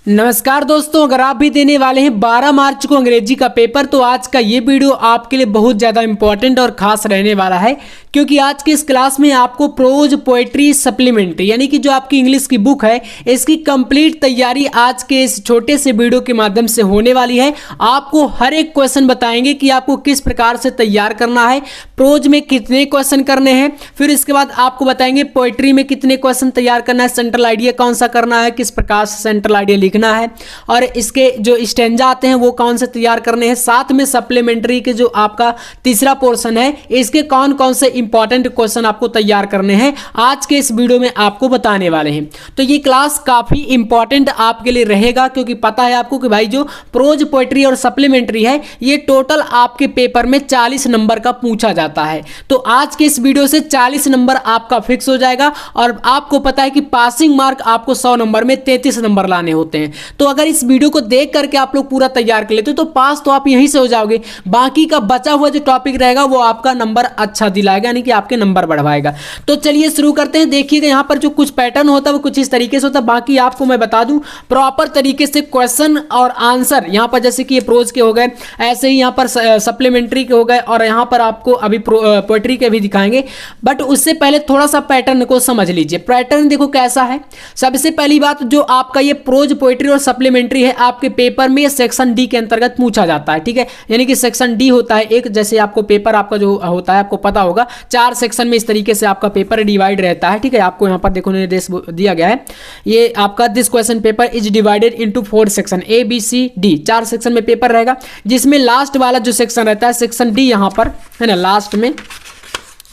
नमस्कार दोस्तों, अगर आप भी देने वाले हैं 12 मार्च को अंग्रेजी का पेपर तो आज का ये वीडियो आपके लिए बहुत ज़्यादा इंपॉर्टेंट और ख़ास रहने वाला है, क्योंकि आज की इस क्लास में आपको प्रोज पोएट्री सप्लीमेंट्री यानी कि जो आपकी इंग्लिश की बुक है इसकी कंप्लीट तैयारी आज के इस छोटे से वीडियो के माध्यम से होने वाली है। आपको हर एक क्वेश्चन बताएंगे कि आपको किस प्रकार से तैयार करना है, प्रोज में कितने क्वेश्चन करने हैं, फिर इसके बाद आपको बताएंगे पोएट्री में कितने क्वेश्चन तैयार करना है, सेंट्रल आइडिया कौन सा करना है, किस प्रकार से सेंट्रल आइडिया लिखना है और इसके जो स्टेंजा आते हैं वो कौन से तैयार करने हैं। साथ में सप्लीमेंट्री के जो आपका तीसरा पोर्शन है इसके कौन कौन से इंपॉर्टेंट क्वेश्चन आपको तैयार करने हैं आज के इस वीडियो में आपको बताने वाले हैं। तो ये क्लास काफी इंपॉर्टेंट आपके लिए रहेगा, क्योंकि पता है आपको कि भाई जो प्रोज पोएट्री और सप्लीमेंट्री है ये टोटल आपके पेपर में 40 नंबर का पूछा जाता है। तो आज के इस वीडियो से 40 नंबर आपका फिक्स हो जाएगा और आपको पता है कि पासिंग मार्क आपको 100 नंबर में 33 नंबर लाने होते हैं। तो अगर इस वीडियो को देख करके आप लोग पूरा तैयार कर लेते हो तो पास तो आप यहीं से हो जाओगे, बाकी का बचा हुआ जो टॉपिक रहेगा वो आपका नंबर अच्छा दिलाएगा, यानी कि आपके नंबर बढ़वाएगा। तो चलिए शुरू करते हैं। देखिएगा यहाँ पर जो कुछ पैटर्न होता है वो कुछ इस तरीके से होता है, बाकी आपको मैं बता दूं प्रॉपर तरीके से क्वेश्चन और आंसर यहाँ पर जैसे कि ये प्रोज के हो गए, ऐसे ही यहाँ पर सप्लीमेंट्री के हो गए और यहाँ पर आपको अभी पोएट्री के भी दिखाएंगे। बट उससे पहले थोड़ा सा पैटर्न को समझ लीजिए। पैटर्न देखो कैसा है। सबसे पहली बात, जो आपका ये प्रोज पोएट्री और सप्लीमेंट्री है आपके पेपर में सेक्शन डी के अंतर्गत पूछा जाता है, ठीक है। यानी कि सेक्शन डी होता है एक, जैसे आपको पेपर आपका जो होता है आपको पता होगा 4 सेक्शन में इस तरीके से आपका पेपर डिवाइड रहता है, ठीक है। आपको यहाँ पर देखो निर्देश दिया गया है, ये आपका this question paper is divided into 4 section ABCD, 4 section में पेपर रहेगा, जिसमें लास्ट वाला जो सेक्शन रहता है सेक्शन डी यहाँ पर है ना, लास्ट में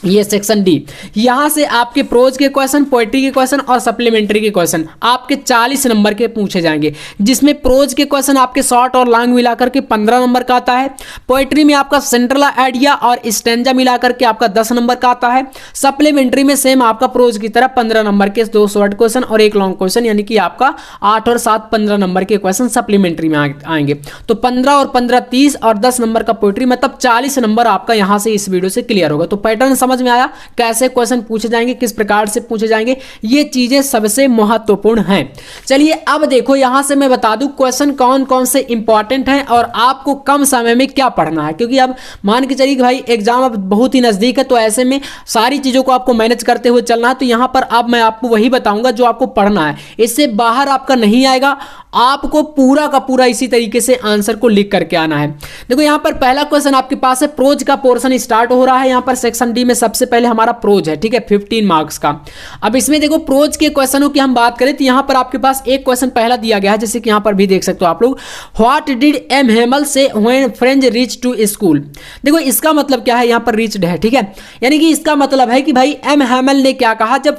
ये सेक्शन डी, यहां से आपके प्रोज के क्वेश्चन, पोएट्री के क्वेश्चन और सप्लीमेंट्री के क्वेश्चन आपके 40 नंबर के पूछे जाएंगे, जिसमें प्रोज के क्वेश्चन आपके शॉर्ट और लॉन्ग मिलाकर के 15 नंबर का आता है। पोएट्री में आपका सेंट्रल आइडिया और स्टेंजा मिलाकर के आपका 10 नंबर का आता है। सप्लीमेंट्री में सेम आपका प्रोज की तरह 15 नंबर के 2 शॉर्ट क्वेश्चन और 1 लॉन्ग क्वेश्चन, यानी कि आपका 8 और 7 15 नंबर के क्वेश्चन सप्लीमेंट्री में आएंगे। तो 15 और 15 30 और 10 नंबर का पोएट्री, मतलब 40 नंबर आपका यहां से इस वीडियो से क्लियर होगा। तो पैटर्न समझ में आया, कैसे क्वेश्चन पूछे जाएंगे, किस प्रकार से पूछे जाएंगे, ये चीजें सबसे महत्वपूर्ण हैं। चलिए अब देखो यहां से मैं बता दूं क्वेश्चन कौन कौन से इंपॉर्टेंट हैं और आपको कम समय में क्या पढ़ना है, क्योंकि अब मान के चलिए कि भाई एग्जाम अब बहुत ही नजदीक है, तो ऐसे में सारी चीजों को आपको मैनेज करते हुए चलना है। तो यहां पर अब मैं आपको वही बताऊंगा जो आपको पढ़ना है, इससे बाहर आपका नहीं आएगा। आपको पूरा का पूरा इसी तरीके से आंसर को लिख करके आना है। देखो यहां पर पहला क्वेश्चन आपके पास है, प्रोज का पोर्शन स्टार्ट हो रहा है। यहां पर सेक्शन डी में सबसे पहले हमारा प्रोज है, ठीक है, 15 मार्क्स का। अब इसमें देखो प्रोज के क्वेश्चनों की हम बात करें तो यहां पर आपके पास एक क्वेश्चन पहला दिया गया है, जैसे कि यहां पर भी देख सकते हो आप लोग, व्हाट डिड एम हेमल से when French reach to school. देखो इसका मतलब क्या है, यहां पर रीच्ड है, ठीक है, यानी कि इसका मतलब है कि भाई एम हेमल ने क्या कहा जब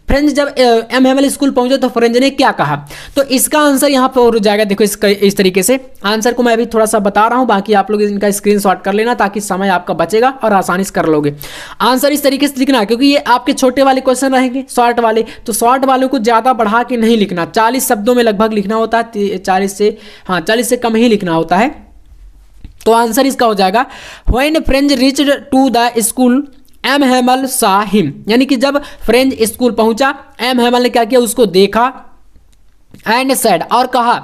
फ्रेंच जब एम हेमल स्कूल पहुंचे तो फ्रेंच ने क्या कहा। तो इसका आंसर यहां पर हो जाएगा। देखो इसका इस तरीके से आंसर को मैं अभी थोड़ा सा बता रहा हूं, बाकी आप लोग इनका स्क्रीनशॉट कर लेना ताकि समय आपका बचेगा और आसानी से कर लोगे। आंसर इस तरीके से लिखना है, क्योंकि ये आपके छोटे वाले क्वेश्चन रहेंगे शॉर्ट वाले, तो शॉर्ट वालों को ज्यादा बढ़ा के नहीं लिखना, 40 शब्दों में लगभग लिखना होता है, 40 से कम ही लिखना होता है। तो आंसर इसका हो जाएगा when French reached to the school M Hamel saw him, यानी कि जब फ्रेंच स्कूल पहुंचा एम हेमल ने क्या किया, उसको देखा, एंड सेड और कहा,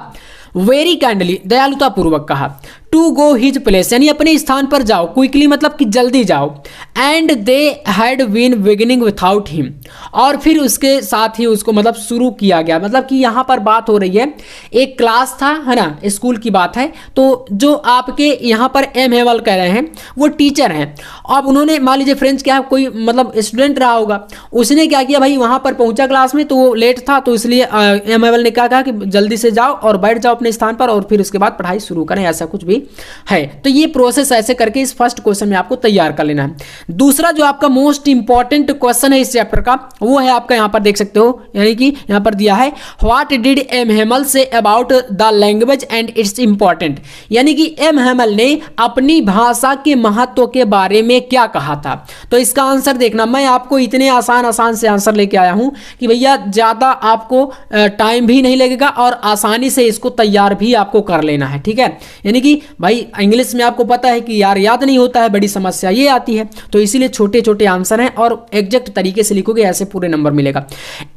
वेरी काइंडली दयालुता पूर्वक कहा, टू गो हिज प्लेस, यानी अपने स्थान पर जाओ, क्विकली मतलब कि जल्दी जाओ, and they had been beginning without him, और फिर उसके साथ ही उसको मतलब शुरू किया गया। मतलब कि यहाँ पर बात हो रही है, एक क्लास था है ना, स्कूल की बात है, तो जो आपके यहाँ पर एम हेमल कह रहे हैं वो टीचर हैं। अब उन्होंने मान लीजिए फ्रेंच क्या कोई मतलब स्टूडेंट रहा होगा, उसने क्या किया भाई वहाँ पर पहुँचा क्लास में, तो वो लेट था, तो इसलिए एम हेमल ने क्या कहा कि जल्दी से जाओ और बैठ जाओ अपने स्थान पर और फिर उसके बाद पढ़ाई शुरू करें, ऐसा कुछ भी है। तो ये प्रोसेस ऐसे करके इस फर्स्ट क्वेश्चन में आपको तैयार कर लेना है। दूसरा जो आपका मोस्ट इंपॉर्टेंट क्वेश्चन है इस चैप्टर का वो है आपका यहां पर देख सकते हो, यानी कि यहां पर दिया है what did M Hemal say about the language and its important, यानी कि एम हेमल ने अपनी भाषा के महत्व के बारे में क्या कहा था। तो इसका आंसर देखना, मैं आपको इतने आसान से आंसर लेके आया हूं कि भैया ज्यादा आपको टाइम भी नहीं लगेगा और आसानी से इसको तैयार भी आपको कर लेना है, ठीक है। यानी कि भाई इंग्लिश में आपको पता है कि यार याद नहीं होता है, बड़ी समस्या ये आती है, तो इसीलिए छोटे छोटे आंसर हैं और एग्जैक्ट तरीके से लिखोगे ऐसे पूरे नंबर मिलेगा।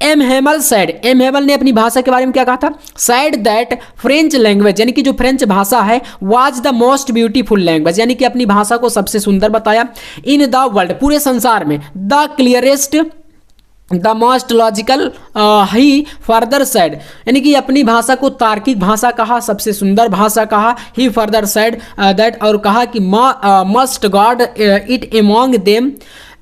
M Hemal sad, M Hamel ने अपनी भाषा के बारे में क्या कहा था? सैड दैट फ्रेंच लैंग्वेज, यानी कि जो फ्रेंच भाषा है, was the most beautiful language, यानी कि अपनी भाषा को सबसे सुंदर बताया। इन द वर्ल्ड, पूरे संसार में, the clearest, the most logical, he further said, यानी कि अपनी भाषा को तार्किक भाषा कहा, सबसे सुंदर भाषा कहा। ही फर्दर सेड दैट, और कहा कि must God it among them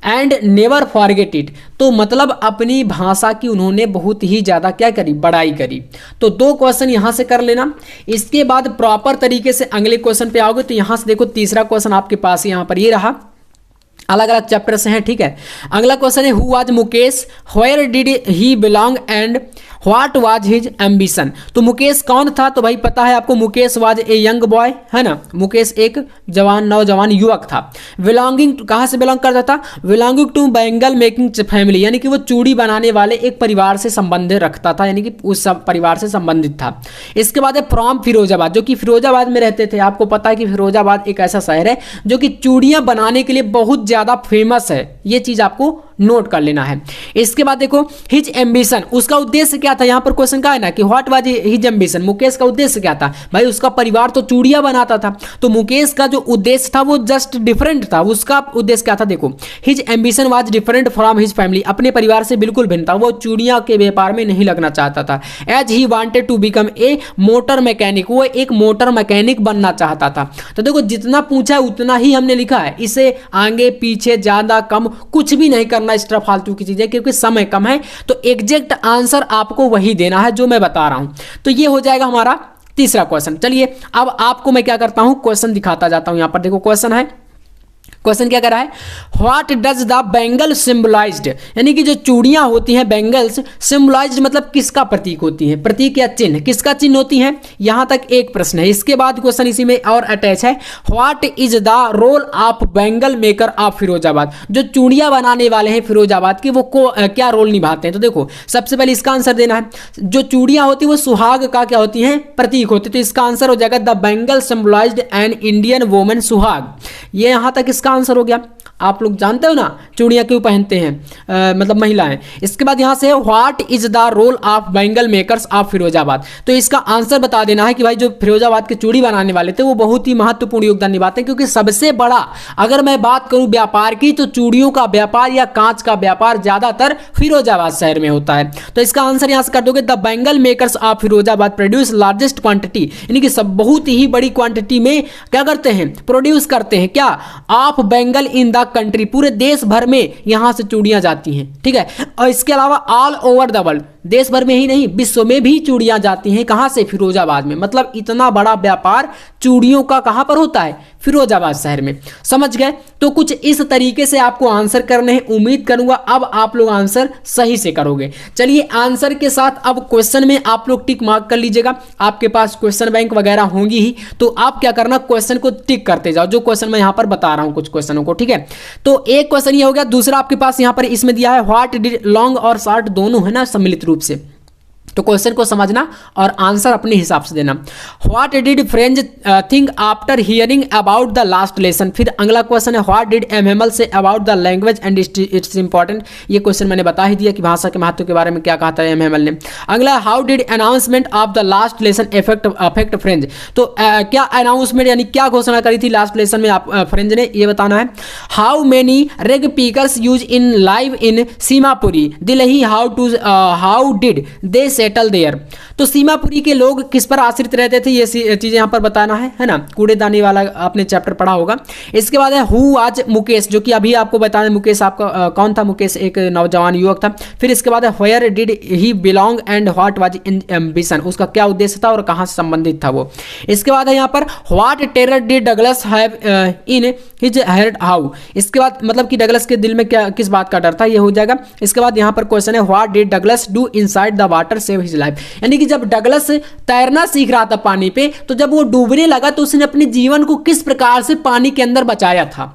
and never forget it. तो मतलब अपनी भाषा की उन्होंने बहुत ही ज़्यादा क्या करी? बड़ाई करी। तो 2 क्वेश्चन यहाँ से कर लेना। इसके बाद प्रॉपर तरीके से अगले क्वेश्चन पे आओगे तो यहाँ से देखो तीसरा क्वेश्चन आपके पास यहाँ पर ये रहा, अलग अलग चैप्टर से हैं, ठीक है। अगला क्वेश्चन है who was Mukesh, where did he belong and what was his ambition. तो मुकेश कौन था? तो भाई पता है आपको, Mukesh was a young boy, है ना, मुकेश एक जवान नौजवान युवक था। बिलोंगिंग, कहाँ से बिलोंग करता था? Belonging to bangle making family, यानी कि वो चूड़ी बनाने वाले एक परिवार से संबंध रखता था, यानी कि उस परिवार से संबंधित था। इसके बाद है फ्रॉम फिरोजाबाद, जो कि फिरोजाबाद में रहते थे। आपको पता है कि फिरोजाबाद एक ऐसा शहर है जो कि चूड़ियाँ बनाने के लिए बहुत ज़्यादा फेमस है, ये चीज़ आपको नोट कर लेना है। इसके बाद देखो हिज एम्बिशन, उसका उद्देश्य क्या था? यहाँ पर क्वेश्चन का है ना कि what was his ambition, Mukesh का उद्देश्य क्या था? भाई उसका परिवार तो चूड़ियां बनाता था, तो मुकेश का जो उद्देश्य था वो जस्ट डिफरेंट था। उसका उद्देश्य क्या था? देखो his ambition was different from his family, अपने परिवार से बिल्कुल भिन्न था, वो चूड़ियां के व्यापार में नहीं लगना चाहता था। As he wanted to become a motor mechanic, वो एक मोटर मैकेनिक बनना चाहता था। तो देखो जितना पूछा है उतना ही हमने लिखा है, इसे आगे पीछे ज्यादा कम कुछ भी नहीं करना, एक्स्ट्रा फालतू की चीजें, क्योंकि समय कम है। तो एग्जैक्ट आंसर आपको वही देना है जो मैं बता रहा हूं। तो ये हो जाएगा हमारा तीसरा क्वेश्चन। चलिए अब आपको मैं क्या करता हूं, क्वेश्चन दिखाता जाता हूं। यहां पर देखो क्वेश्चन है, क्वेश्चन क्या कर रहा है? What does the bangle symbolised, यानी कि जो चूड़ियां होती हैं बैंगल्स, सिंबलाइज्ड मतलब किसका प्रतीक होती हैं? प्रतीक या चिन्ह, किसका चिन्ह होती हैं? यहां तक एक प्रश्न है। इसके बाद क्वेश्चन इसी में और अटैच है, what is the role of bangle maker of Firozabad, जो चूड़ियां बनाने वाले हैं फिरोजाबाद के, वो क्या रोल निभाते हैं? तो देखो सबसे पहले इसका आंसर देना है। जो चूड़ियां होती है वो सुहाग का क्या होती हैं? प्रतीक होती है। तो इसका आंसर हो जाएगा the bangle symbolised an Indian woman सुहाग। ये यहां तक इसका आंसर हो गया। आप लोग जानते हो ना चूड़ियां क्यों पहनते हैं, मतलब महिलाएं। इसके बाद यहां से what is the role of bangle makers of Firozabad, तो इसका आंसर बता देना है कि भाई जो फिरोजाबाद के चूड़ी बनाने वाले थे वो बहुत ही महत्वपूर्ण योगदान निभाते हैं, क्योंकि सबसे बड़ा अगर मैं बात करूं व्यापार की तो चूड़ियों का व्यापार या कांच का व्यापार ज्यादातर फिरोजाबाद शहर में होता है। तो इसका आंसर यहां से कर दोगे the bangle makers of Firozabad produce largest quantity, यानी कि सब बहुत ही बड़ी क्वांटिटी में क्या करते हैं? प्रोड्यूस करते हैं क्या? Of bangle in the country, पूरे देश भर में यहां से चूड़ियां जाती हैं, ठीक है। और इसके अलावा ऑल ओवर द वर्ल्ड, देश भर में ही नहीं विश्व में भी चूड़ियां जाती हैं। कहां से? फिरोजाबाद में। मतलब इतना बड़ा व्यापार चूड़ियों का कहां पर होता है? फिरोजाबाद शहर में। समझ गए? तो कुछ इस तरीके से आपको आंसर करने हैं। उम्मीद करूंगा अब आप लोग आंसर सही से करोगे। चलिए आंसर के साथ अब क्वेश्चन में आप लोग टिक मार्क कर लीजिएगा। आपके पास क्वेश्चन बैंक वगैरह होंगी ही, तो आप क्या करना, क्वेश्चन को टिक करते जाओ, जो क्वेश्चन मैं यहां पर बता रहा हूं कुछ क्वेश्चनों को, ठीक है। तो एक क्वेश्चन ये हो गया। दूसरा आपके पास यहां पर इसमें दिया है व्हाट डिड, लॉन्ग और शॉर्ट दोनों है ना सम्मिलित रूप से, तो क्वेश्चन को समझना और आंसर अपने हिसाब से देना। What did French think after hearing about the last lesson. फिर अगला क्वेश्चन है what did M Hemal say about the language and its important. ये क्वेश्चन मैंने बता ही दिया कि भाषा के महत्व के बारे में क्या कहा था एम हेमल ने। अगला how did announcement of the last lesson affect French, तो क्या अनाउंसमेंट यानी क्या घोषणा करी थी लास्ट लेसन में आप फ्रेंच ने, ये बताना है। How many rag pickers use in live in Seemapuri Delhi, how did they settle there. तो सीमापुरी के लोग किस पर आश्रित रहते थे, ये चीजें यहां पर बताना है ना। कूड़ेदानी वाला आपने चैप्टर पढ़ा होगा। इसके बाद है हु आज मुकेश, जो कि अभी आपको बताना, मुकेश आपका कौन था? मुकेश एक नौजवान युवक था। फिर इसके बाद है where did he belong and what was in ambition, उसका क्या उद्देश्य था और कहां से संबंधित था वो। इसके बाद है यहां पर what terror did Douglas have in his heart how, इसके बाद मतलब कि डगलस के दिल में क्या किस बात का डर था, ये हो जाएगा। इसके बाद यहां पर क्वेश्चन है what did Douglas do inside the water save his life, यानी कि जब डगलस तैरना सीख रहा था पानी पे, तो जब वो डूबने लगा तो उसने अपने जीवन को किस प्रकार से पानी के अंदर बचाया था।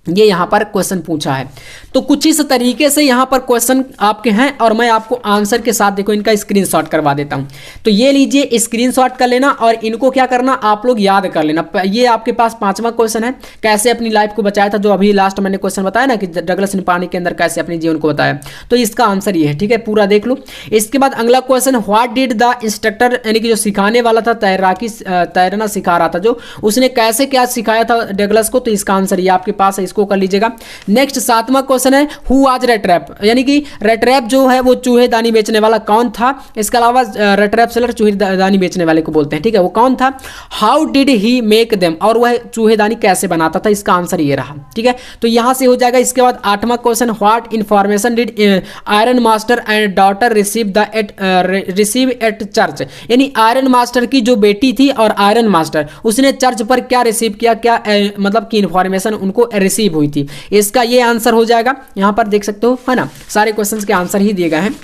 ये यहाँ पर क्वेश्चन पूछा है। तो कुछ इस तरीके से यहाँ पर क्वेश्चन आपके हैं और मैं आपको आंसर के साथ देखो इनका स्क्रीनशॉट करवा देता हूँ। तो ये लीजिए, स्क्रीनशॉट कर लेना और इनको क्या करना, आप लोग याद कर लेना। ये आपके पास 5वां क्वेश्चन है, कैसे अपनी लाइफ को बचाया था, जो अभी लास्ट मैंने क्वेश्चन बताया ना कि डगलस ने पानी के अंदर कैसे अपने जीवन को बताया। तो इसका आंसर ये है, ठीक है, पूरा देख लो। इसके बाद अगला question, what did the instructor, यानी कि जो सिखाने वाला था, तैरना सिखा रहा था जो, उसने कैसे क्या सिखाया था डगलस को। तो इसका आंसर ये आपके पास है, इसको कर लीजिएगा। नेक्स्ट 7वां क्वेश्चन है, हु वाज रेटरैप, यानी कि रेटरैप जो है वो चूहेदानी बेचने वाला कौन था। इसके अलावा रेटरैप सेलर चूहेदानी बेचने वाले को बोलते हैं, ठीक है, वो कौन था। How did he make them, और वह चूहेदानी कैसे बनाता था। इसका आंसर ये रहा, ठीक है, तो यहां से हो जाएगा। इसके बाद 8वां question, what information did iron master and daughter receive at church, यानी आयरन मास्टर की जो बेटी थी और आयरन मास्टर, उसने चर्च पर क्या रिसीव किया, क्या मतलब की इंफॉर्मेशन उनको रिसीव हुई थी। इसका ये आंसर हो जाएगा, यहां पर देख सकते हो, है ना, सारे क्वेश्चंस के आंसर ही दिए गए हैं।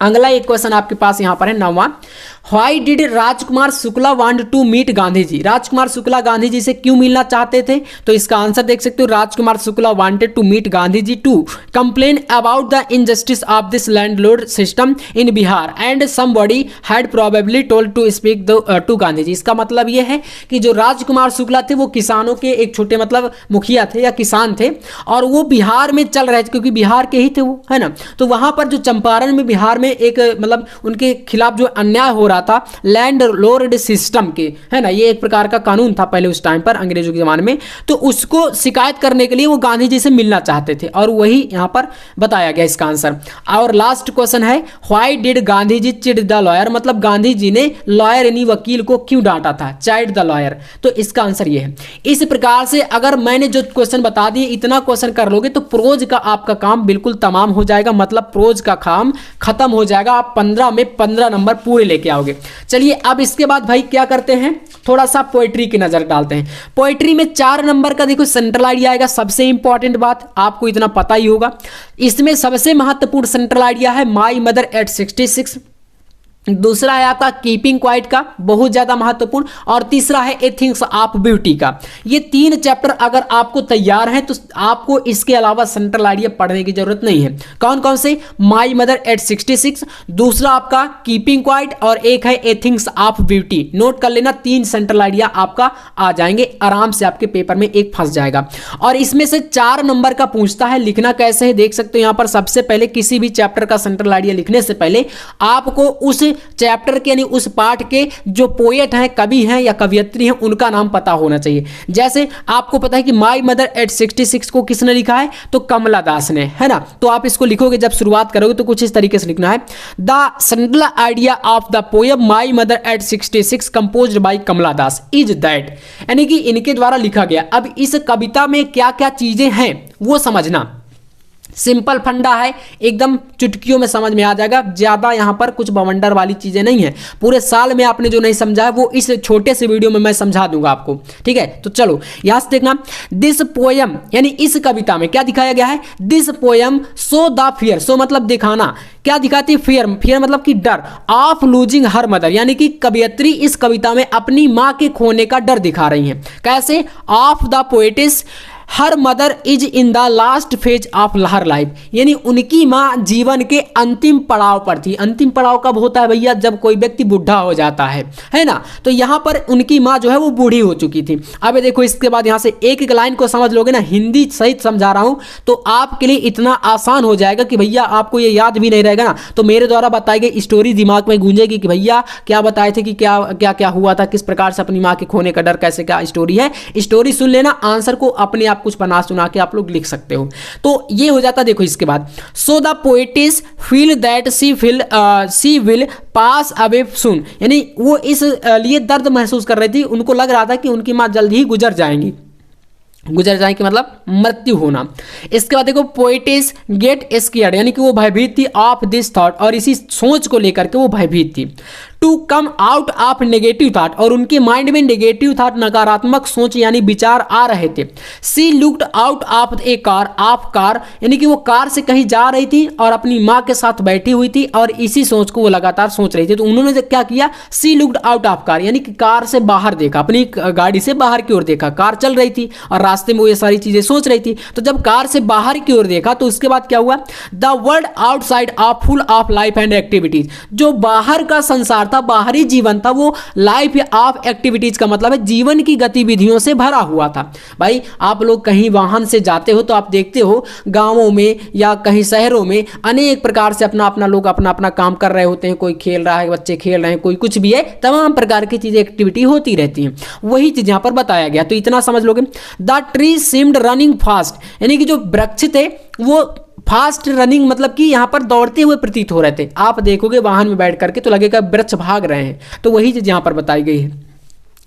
अगला एक क्वेश्चन आपके पास यहां पर है 9वां, why did Rajkumar Shukla want to meet Gandhi ji, Rajkumar Shukla Gandhi ji से क्यों मिलना चाहते थे। तो इसका आंसर देख सकते हो, Rajkumar Shukla wanted to meet Gandhi ji to complain about the injustice of this landlord system in Bihar and somebody had probably told to speak to Gandhi ji. इसका मतलब यह है कि जो राजकुमार शुक्ला थे वो किसानों के एक छोटे मतलब मुखिया थे या किसान थे, और वो बिहार में चल रहे थे क्योंकि बिहार के ही थे वो, है ना। तो वहां पर जो चंपारण में बिहार में एक मतलब उनके खिलाफ जो अन्याय हो रहा था लैंड लॉर्ड सिस्टम के, है ना, ये एक प्रकार का कानून था पहले उस टाइम पर अंग्रेजों के जमाने में, तो उसको शिकायत करने के लिए वो गांधी जी से मिलना चाहते थे, और वही यहां पर बताया गया इसका आंसर। और लास्ट क्वेश्चन है, why did Gandhi ji chide the lawyer, मतलब गांधी जी ने लॉयर यानी वकील को क्यों डांटा था, चाइड द लॉयर। तो इसका आंसर ये है। इस प्रकार से अगर मैंने जो क्वेश्चन बता दिए इतना क्वेश्चन कर लोगे तो प्रोज का आपका काम बिल्कुल तमाम हो जाएगा, मतलब प्रोज का काम खत्म हो जाएगा, आप 15 में 15 नंबर पूरे लेके आओगे। चलिए अब इसके बाद भाई क्या करते हैं, थोड़ा सा पोएट्री की नजर डालते हैं। पोएट्री में 4 नंबर का देखो सेंट्रल आइडिया आएगा। सबसे इंपॉर्टेंट बात आपको इतना पता ही होगा, इसमें सबसे महत्वपूर्ण सेंट्रल आइडिया है माई मदर एट 66, दूसरा है आपका कीपिंग क्वाइट का, बहुत ज्यादा महत्वपूर्ण, और तीसरा है एथिक्स ऑफ ब्यूटी का। ये 3 चैप्टर अगर आपको तैयार हैं तो आपको इसके अलावा सेंट्रल आइडिया पढ़ने की जरूरत नहीं है। कौन कौन से, माई मदर एट 66, दूसरा आपका कीपिंग क्वाइट, और एक है एथिक्स ऑफ ब्यूटी। नोट कर लेना, 3 सेंट्रल आइडिया आपका आ जाएंगे आराम से, आपके पेपर में एक फंस जाएगा। और इसमें से 4 नंबर का पूछता है, लिखना कैसे है देख सकते हो यहाँ पर। सबसे पहले किसी भी चैप्टर का सेंट्रल आइडिया लिखने से पहले आपको उस चैप्टर के यानी उस पार्ट के जो पोएट हैं, कवि हैं या कवियत्री हैं, उनका नाम पता होना चाहिए। जैसे आपको पता है कि माई मदर एट 66 को किसने लिखा है, तो कमला दास ने, है ना। तो आप इसको लिखोगे, जब शुरुआत करोगे तो कुछ इस तरीके से लिखना है, the central idea of the poem my mother at 66 composed by Kamala Das is that, यानी कि इनके द्वारा लिखा गया। अब इस कविता में क्या क्या चीजें हैं वो समझना, सिंपल फंडा है, एकदम चुटकियों में समझ में आ जाएगा। ज्यादा यहां पर कुछ बवंडर वाली चीजें नहीं है। पूरे साल में आपने जो नहीं समझा है वो इस छोटे से वीडियो में मैं समझा दूंगा आपको, ठीक है। तो चलो यहां से देखना, दिस पोयम यानी इस कविता में क्या दिखाया गया है, this poem so the fear, so मतलब दिखाना, क्या दिखाती है, फियर, फियर मतलब कि डर, ऑफ लूजिंग हर मदर, यानी कि कवियत्री इस कविता में अपनी मां के खोने का डर दिखा रही है। कैसे, of the poet's her mother is in the last phase of her life, यानी उनकी मां जीवन के अंतिम पड़ाव पर थी। अंतिम पड़ाव कब होता है भैया, जब कोई व्यक्ति बूढ़ा हो जाता है ना। तो यहां पर उनकी मां जो है वो बूढ़ी हो चुकी थी। अब देखो इसके बाद यहां से एक एक लाइन को समझ लोगे ना, हिंदी सहित समझा रहा हूं तो आपके लिए इतना आसान हो जाएगा कि भैया आपको ये याद भी नहीं रहेगा ना, तो मेरे द्वारा बताई गई स्टोरी दिमाग में गूंजेगी कि भैया क्या बताए थे कि क्या क्या क्या हुआ था, किस प्रकार से अपनी मां के खोने का डर, कैसे क्या स्टोरी है। स्टोरी सुन लेना, आंसर को अपने आप कुछ बना सुना के आप लोग लिख सकते हो। तो ये हो जाता, देखो इसके बाद, so the poetess feel that she will pass away soon, यानी वो इस लिए दर्द महसूस कर रही थी, उनको लग रहा था कि उनकी मां जल्द ही गुजर जाएंगी, मतलब मृत्यु होना। इसके बाद देखो, पोएटिस गेट स्केयर्ड, यानी कि वो भयभीत थी, ऑफ दिस थॉट, और इसी सोच को लेकर के वो भयभीत थी। To come out of negative thought, और उनके माइंड में नेगेटिव थॉट, नकारात्मक सोच यानी विचार आ रहे थे। She looked out of a car, यानी कि वो कार से कहीं जा रही थी और अपनी माँ के साथ बैठी हुई थी और इसी सोच को वो लगातार सोच रही थी। तो उन्होंने क्या किया, सी लुक्ड आउट ऑफ कार, यानी कि कार से बाहर देखा, अपनी गाड़ी से बाहर की ओर देखा। कार चल रही थी और रास्ते में वो ये सारी चीजें सोच रही थी। तो जब कार से बाहर की ओर देखा तो उसके बाद क्या हुआ, the world outside of full of life and activities, जो बाहर का संसार था, बाहरी जीवन था, वो लाइफ ऑफ एक्टिविटीज का मतलब है जीवन की गतिविधियों से भरा हुआ था। भाई आप लोग कहीं वाहन से जाते हो तो आप देखते हो गांवों में या कहीं शहरों में अनेक प्रकार से अपना अपना लोग अपना अपना काम कर रहे होते हैं। कोई खेल रहा है, बच्चे खेल रहे हैं, कोई कुछ भी है, तमाम प्रकार की चीजें एक्टिविटी होती रहती हैं। वही चीज यहां पर बताया गया। तो इतना समझ लोगे। The tree seemed running fast, यानी कि जो वृक्ष थे वो फास्ट रनिंग मतलब कि यहां पर दौड़ते हुए प्रतीत हो रहे थे। आप देखोगे वाहन में बैठ करके तो लगेगा वृक्ष भाग रहे हैं। तो वही चीज यहां पर बताई गई है।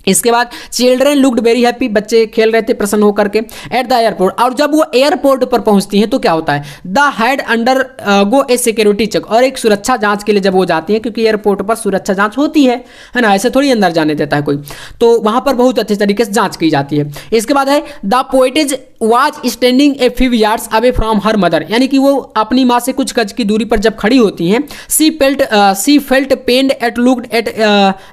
इसके बाद चिल्ड्रन लुक्ड वेरी हैप्पी, बच्चे खेल रहे थे प्रसन्न होकर के। एट द एयरपोर्ट, और जब वो एयरपोर्ट पर पहुंचती हैं तो क्या होता है, the head undergo a security check, और एक सुरक्षा जांच के लिए जब वो जाती हैं, क्योंकि एयरपोर्ट पर सुरक्षा जांच होती है ना, ऐसे थोड़ी अंदर जाने देता है कोई, तो वहां पर बहुत अच्छे तरीके से जांच की जाती है। इसके बाद है the poetess was standing a few yards away from her mother, यानी कि वो अपनी माँ से कुछ गज की दूरी पर जब खड़ी होती हैं। She felt pained at looked at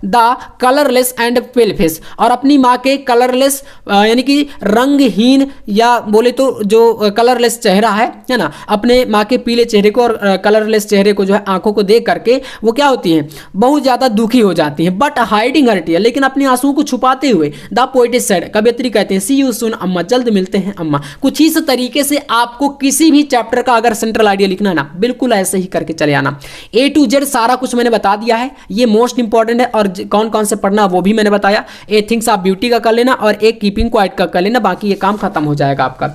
the colourless and pale face, और अपनी माँ के कलरलेस यानी कि रंगहीन या बोले तो जो कलरलेस चेहरा है ना, अपने माँ के पीले चेहरे को और कलरलेस चेहरे को जो है आंखों को देख करके वो क्या होती हैं, बहुत ज्यादा दुखी हो जाती हैं। बट हाइडिंग हर टीयर, लेकिन अपने आंसुओं को छुपाते हुए। द पोएट सेड, कवियत्री कहते हैं, सी यू सून अम्मा, जल्द मिलते हैं अम्मा। कुछ इस तरीके से आपको किसी भी चैप्टर का अगर सेंट्रल आइडिया लिखना है ना, बिल्कुल ऐसे ही करके चले आना। ए टू जेड सारा कुछ मैंने बता दिया है, ये मोस्ट इंपॉर्टेंट है, और कौन कौन से पढ़ना वो भी मैंने बताया। ए थिंग्स ऑफ ब्यूटी का कर लेना और एक कीपिंग क्वाइट का कर लेना, बाकी ये काम खत्म हो जाएगा आपका।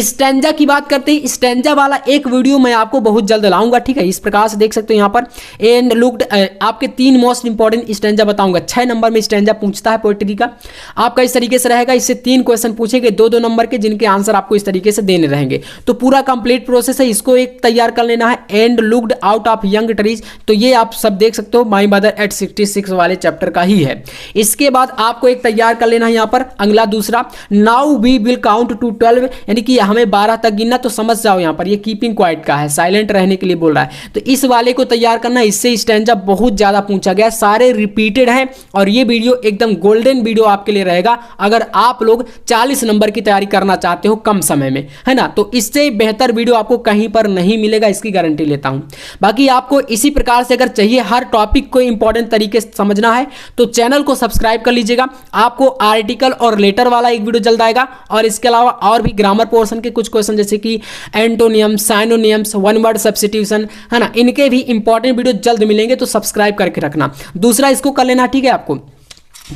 स्टैंजा की बात करते हैं, स्टैंजा वाला एक वीडियो मैं आपको बहुत जल्द लाऊंगा, ठीक है। इस प्रकार से देख सकते हो यहाँ पर एंड लुक्ड, आपके 3 मोस्ट इंपॉर्टेंट स्टैंजा बताऊंगा। 6 नंबर में स्टैंजा पूछता है पोएट्री का, आपका इस तरीके से रहेगा। इससे 3 क्वेश्चन पूछेंगे 2-2 नंबर के, जिनके आंसर आपको इस तरीके से देने रहेंगे। तो पूरा कंप्लीट प्रोसेस है, इसको एक तैयार कर लेना है। And looked out of young trees, तो ये आप सब देख सकते हो माई मदर एट 66 वाले चैप्टर का ही है। इसके बाद आपको एक तैयार कर लेना है यहाँ पर अगला दूसरा, now we will count to 12, यानी कि हमें 12 तक गिनना। तो समझ जाओ यहाँ पर ये कीपिंग क्वाइट का है, साइलेंट रहने के लिए बोल रहा है। तो इस वाले को तैयार करना, इससे स्टैंजा बहुत ज्यादा पूछा गया, सारे रिपीटेड हैं, और ये वीडियो एकदम गोल्डन वीडियो आपके लिए रहेगा अगर आप लोग 40 नंबर की तैयारी करना चाहते हो कम समय में, है ना। तो इससे बेहतर वीडियो आपको कहीं पर नहीं मिलेगा, इसकी गारंटी लेता हूं। बाकी आपको इसी प्रकार से अगर चाहिए हर टॉपिक को इंपॉर्टेंट तरीके से समझना है तो चैनल को सब्सक्राइब कर लीजिएगा। आपको आर्टिकल और लेटर वाला एक वीडियो जल्द आएगा, और इसके अलावा और भी ग्रामर पोर्शन के कुछ क्वेश्चन जैसे कि एंटोनियम्स, साइनोनियम्स, वन वर्ड सब्स्टिट्यूशन, है ना, इनके भी इंपॉर्टेंट वीडियो जल्द मिलेंगे, तो सब्सक्राइब करके रखना। दूसरा इसको कर लेना, ठीक है। आपको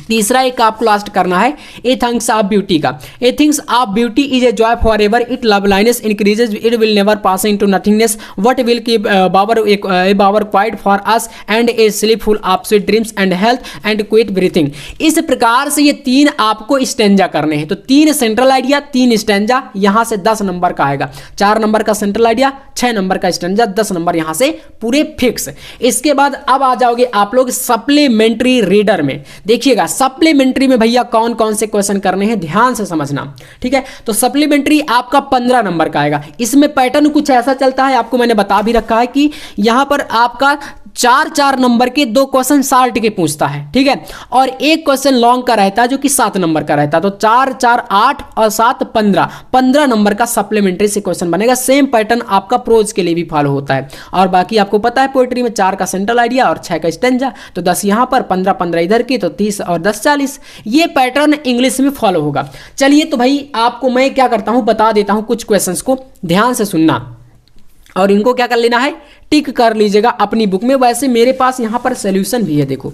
तीसरा एक आपको लास्ट करना है ए थिंग्स ऑफ ब्यूटी का। A things of beauty is a joy for ever, it loveliness increases, it will never pass into nothingness, what will keep bower quiet for us and a sleep full of sweet dreams and health and quiet breathing. इस प्रकार से ये 3 आपको stanza करने हैं। तो 3 central idea, 3 stanza, यहां से 10 नंबर का आएगा। 4 नंबर का सेंट्रल आइडिया, 6 नंबर का स्टैंजा, 10 नंबर यहां से पूरे फिक्स। इसके बाद अब आ जाओगे आप लोग सप्लीमेंट्री रीडर में। देखिएगा सप्लीमेंट्री में भैया कौन कौन से क्वेश्चन करने हैं, ध्यान से समझना, ठीक है। तो सप्लीमेंट्री आपका 15 नंबर का आएगा। इसमें पैटर्न कुछ ऐसा चलता है, आपको मैंने बता भी रखा है कि यहां पर आपका 4-4 नंबर के 2 क्वेश्चन शार्ट के पूछता है, ठीक है, और एक क्वेश्चन लॉन्ग का रहता है जो कि 7 नंबर का रहता है। तो 4-4 8 और 7 15 नंबर का सप्लीमेंट्री से क्वेश्चन बनेगा। सेम पैटर्न आपका प्रोज के लिए भी फॉलो होता है। और बाकी आपको पता है पोएट्री में 4 का सेंट्रल आइडिया और 6 का स्टैंजा, तो 10 यहां पर, 15 इधर की, तो 30 और 10 40। ये पैटर्न इंग्लिश में फॉलो होगा। चलिए तो भाई आपको मैं क्या करता हूं, बता देता हूं कुछ क्वेश्चंस को, ध्यान से सुनना और इनको क्या कर लेना है, टिक कर लीजिएगा अपनी बुक में। वैसे मेरे पास यहां पर सॉल्यूशन भी है, देखो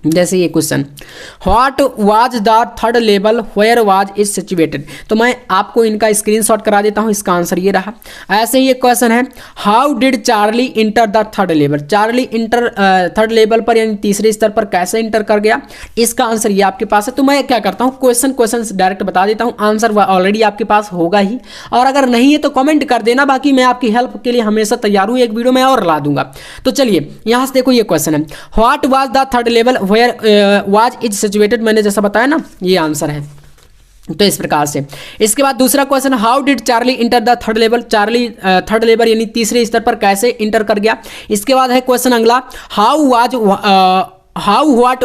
जैसे ये question, what was the third level where was it situated. तो मैं आपको इनका स्क्रीनशॉट करा देता हूँ, इसका आंसर ये रहा। ऐसे ही एक क्वेश्चन है, how did Charlie enter the third level. Charlie inter third level पर यानी तीसरे स्तर पर कैसे इंटर कर गया, इसका आंसर ये आपके पास है। तो मैं क्या करता हूँ, क्वेश्चन डायरेक्ट बता देता हूँ, आंसर ऑलरेडी आपके पास होगा ही, और अगर नहीं है तो कमेंट कर देना, बाकी मैं आपकी हेल्प के लिए हमेशा तैयार हूँ, एक वीडियो में और ला दूंगा। तो चलिए यहाँ से देखो, ये क्वेश्चन है, what was the third level where was it situated. मैंने जैसा बताया ना, ये आंसर है। तो इस प्रकार से। इसके बाद दूसरा question, how did Charlie enter the third level. Charlie third level यानी तीसरे स्तर पर कैसे इंटर कर गया। इसके बाद है क्वेश्चन अगला, हाउ व्हाट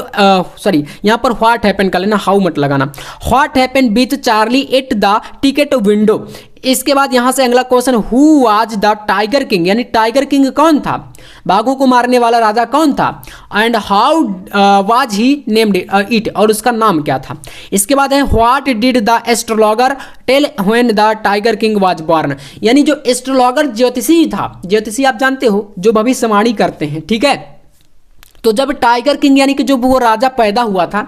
यहाँ पर व्हाट हैपन कर लेना, हाउ मत लगाना। What happen with Charlie at the ticket window. इसके बाद यहाँ से अगला question, who was the tiger king, यानी टाइगर किंग कौन था, बाघों को मारने वाला राजा कौन था। And how was he named it, और उसका नाम क्या था। इसके बाद है, what did the astrologer tell when the tiger king was born. यानी जो एस्ट्रोलॉगर ज्योतिषी था, ज्योतिषी आप जानते हो जो भविष्यवाणी करते हैं, ठीक है। तो जब टाइगर किंग यानी कि जो वो राजा पैदा हुआ था,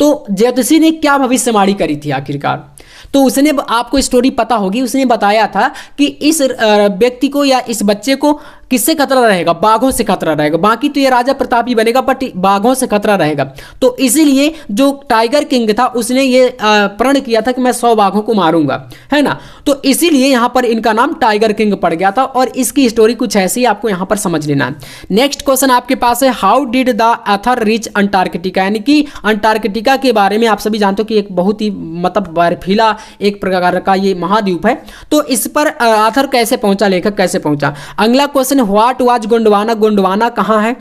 तो ज्योतिषी ने क्या भविष्यवाणी करी थी आखिरकार। तो उसने, आपको स्टोरी पता होगी, उसने बताया था कि इस व्यक्ति को या इस बच्चे को किससे खतरा रहेगा, बाघों से खतरा रहेगा। बाकी तो ये राजा प्रताप ही बनेगा, बट बाघों से खतरा रहेगा। तो इसीलिए जो टाइगर किंग था उसने ये प्रण किया था कि मैं 100 बाघों को मारूंगा, है ना। तो इसीलिए यहाँ पर इनका नाम टाइगर किंग पड़ गया था, और इसकी स्टोरी कुछ ऐसी ही आपको यहाँ पर समझ लेना है। नेक्स्ट क्वेश्चन आपके पास है, how did the author reach Antarctica. यानी कि अंटार्कटिका के बारे में आप सभी जानते हो कि एक बहुत ही मतलब बर्फीला एक प्रकार का ये महाद्वीप है। तो इस पर ऑथर कैसे पहुंचा, लेखक कैसे पहुंचा। अगला question, what was Gondwana. Gondwana कहाँ है।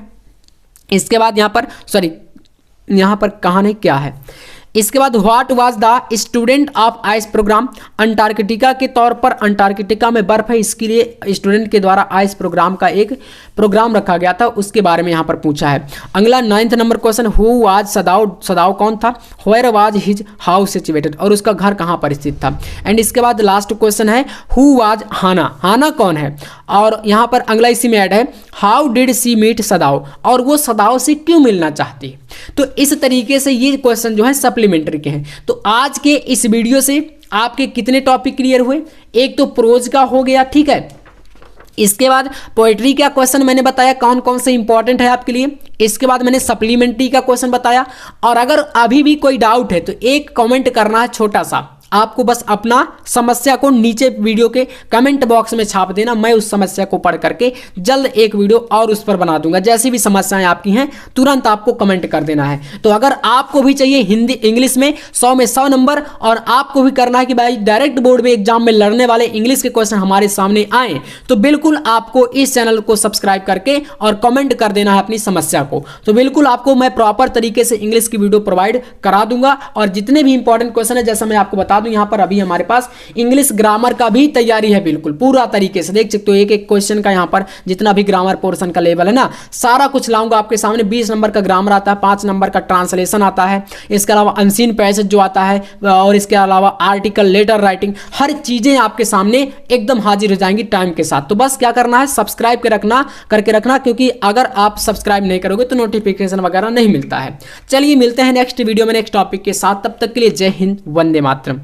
इसके बाद यहाँ पर कहाँ नहीं, क्या है। इसके बाद what was the student of ice program. Antarctica के तौर पर, अंटार्कटिका में बर्फ है, इसके लिए स्टूडेंट के द्वारा आइस प्रोग्राम का एक प्रोग्राम रखा गया था, उसके बारे में यहाँ पर पूछा है। अगला 9th number question, who was Sadao. Sadao कौन था। Where was his house situated, और उसका घर कहाँ पर स्थित था। एंड इसके बाद लास्ट क्वेश्चन है, हु वाज हाना। हाना कौन है। और यहाँ पर अगला इसी में ऐड है, how did she meet Sadao, और वो सदाव से क्यों मिलना चाहती है। तो इस तरीके से ये क्वेश्चन जो है सप्लीमेंट्री के हैं। तो आज के इस वीडियो से आपके कितने टॉपिक क्लियर हुए, एक तो प्रोज का हो गया, ठीक है। इसके बाद पोएट्री का क्वेश्चन मैंने बताया कौन कौन से इंपॉर्टेंट है आपके लिए। इसके बाद मैंने सप्लीमेंट्री का क्वेश्चन बताया। और अगर अभी भी कोई डाउट है तो एक कमेंट करना है छोटा सा, आपको बस अपना समस्या को नीचे वीडियो के कमेंट बॉक्स में छाप देना। मैं उस समस्या को पढ़ करके जल्द एक वीडियो और उस पर बना दूंगा। जैसी भी समस्याएं आपकी हैं तुरंत आपको कमेंट कर देना है। तो अगर आपको भी चाहिए हिंदी इंग्लिश में 100 में 100 नंबर, और आपको भी करना है कि भाई डायरेक्ट बोर्ड में एग्जाम में लड़ने वाले इंग्लिश के क्वेश्चन हमारे सामने आए, तो बिल्कुल आपको इस चैनल को सब्सक्राइब करके और कमेंट कर देना है अपनी समस्या को। तो बिल्कुल आपको मैं प्रॉपर तरीके से इंग्लिश की वीडियो प्रोवाइड करा दूंगा। और जितने भी इंपॉर्टेंट क्वेश्चन है, जैसा मैं आपको बता दूं, यहाँ पर अभी हमारे पास इंग्लिश ग्रामर का भी तैयारी है, बिल्कुल पूरा तरीके से देख सकते हो। एक एक क्वेश्चन का यहाँ पर जितना भी ग्रामर पोर्शन का लेवल है ना, सारा कुछ लाऊंगा आपके सामने। 20 नंबर का ग्रामर आता है, 5 नंबर का ट्रांसलेशन आता है, इसके अलावा अनसीन पैसेज जो आता है, और इसके अलावा आर्टिकल, लेटर राइटिंग, हर चीजें आपके सामने एकदम हाजिर हो जाएंगी टाइम के साथ। तो बस क्या करना है, सब्सक्राइब करके रखना, क्योंकि अगर आप सब्सक्राइब नहीं करोगे तो नोटिफिकेशन वगैरह नहीं मिलता है। चलिए मिलते हैं नेक्स्ट वीडियो में नेक्स्ट टॉपिक के साथ। तब तक के लिए जय हिंद, वंदे मातरम।